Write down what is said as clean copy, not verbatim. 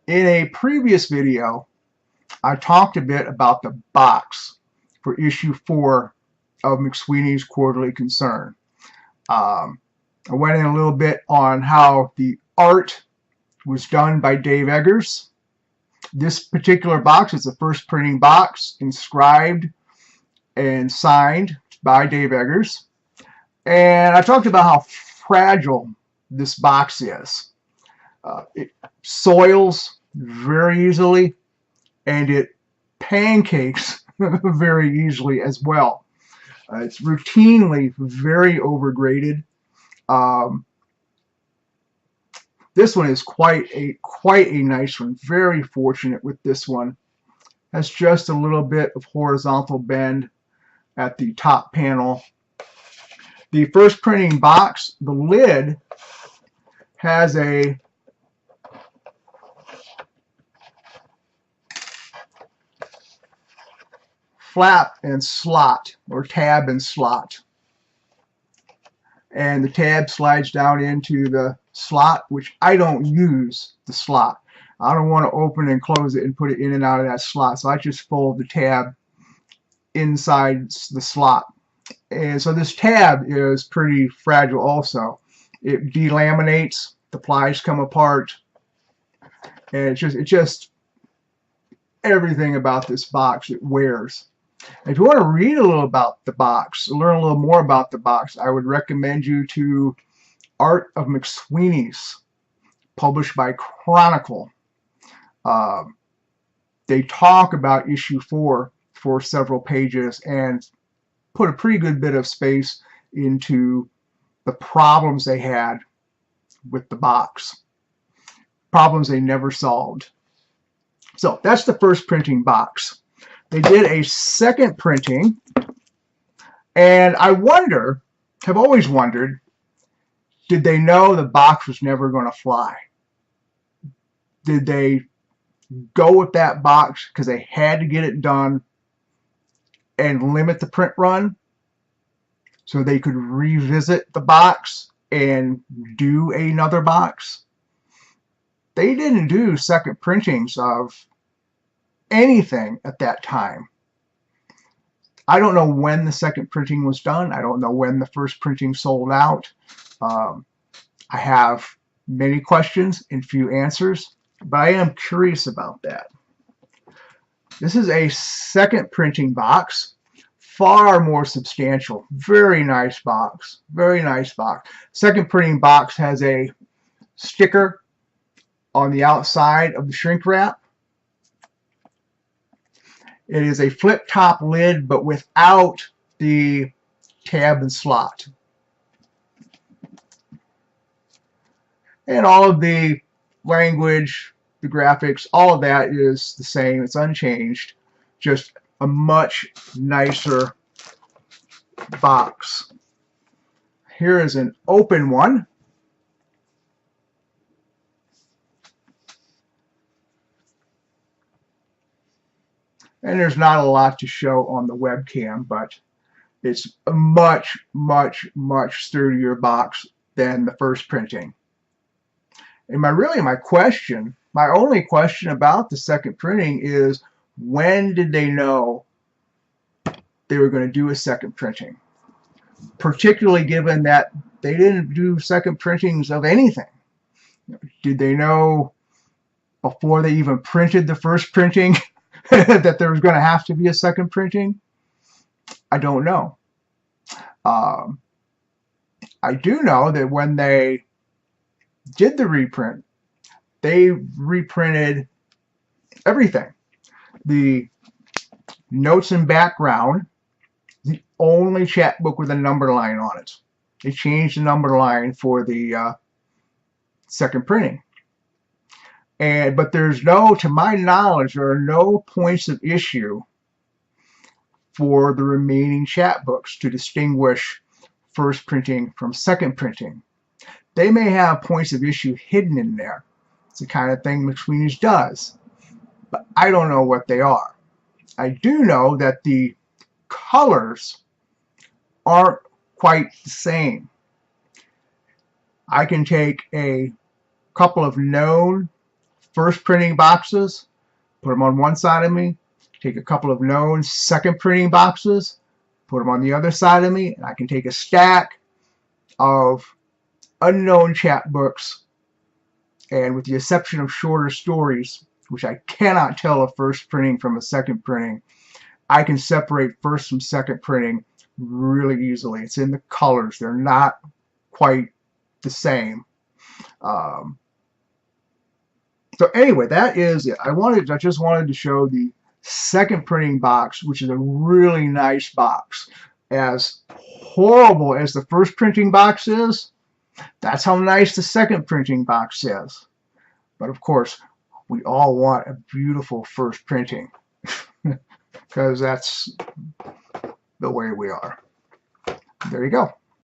In a previous video, I talked a bit about the box for issue 4 of McSweeney's Quarterly Concern. I went in a little bit on how the art was done by Dave Eggers. This particular box is the first printing box inscribed and signed by Dave Eggers. And I talked about how fragile this box is. It soils very easily, and it pancakes very easily as well. It's routinely very overgraded. This one is quite a nice one. Very fortunate with this one. Has just a little bit of horizontal bend at the top panel. The first printing box, the lid, has a flap and slot, or tab and slot. And the tab slides down into the slot, which I don't use the slot. I don't want to open and close it and put it in and out of that slot, so I just fold the tab inside the slot. And so this tab is pretty fragile also. It delaminates, the plies come apart, and it just everything about this box, it wears. If you want to read a little about the box, learn a little more about the box, I would recommend you to Art of McSweeney's, published by Chronicle. They talk about issue 4 for several pages and put a pretty good bit of space into the problems they had with the box. Problems they never solved. So that's the first printing box. They did a second printing, and I have always wondered, did they know the box was never going to fly? Did they go with that box because they had to get it done and limit the print run so they could revisit the box and do another box? They didn't do second printings of anything at that time. I don't know when the second printing was done. I don't know when the first printing sold out. I have many questions and few answers, but I am curious about that. This is a second printing box, far more substantial. Very nice box. Very nice box. Second printing box has a sticker on the outside of the shrink wrap. It is a flip top lid, but without the tab and slot. And all of the language, the graphics, all of that is the same. It's unchanged. Just a much nicer box. Here is an open one. And there's not a lot to show on the webcam, but it's a much, much, much sturdier box than the first printing. And my only question about the second printing is, when did they know they were going to do a second printing? Particularly given that they didn't do second printings of anything. Did they know before they even printed the first printing that there was going to have to be a second printing? I don't know. I do know that when they did the reprint, they reprinted everything. The notes and background, the only chapbook with a number line on it. They changed the number line for the second printing. But there's no, to my knowledge, there are no points of issue for the remaining chapbooks to distinguish first printing from second printing. They may have points of issue hidden in there. It's the kind of thing McSweeney's does. But I don't know what they are. I do know that the colors aren't quite the same. I can take a couple of known first printing boxes, put them on one side of me, take a couple of known second printing boxes, put them on the other side of me, and I can take a stack of unknown chapbooks, and with the exception of shorter stories, which I cannot tell a first printing from a second printing, I can separate first from second printing really easily. It's in the colors. They're not quite the same. So anyway, that is it. I just wanted to show the second printing box, which is a really nice box. As horrible as the first printing box is, that's how nice the second printing box is. But of course, we all want a beautiful first printing because that's the way we are. There you go.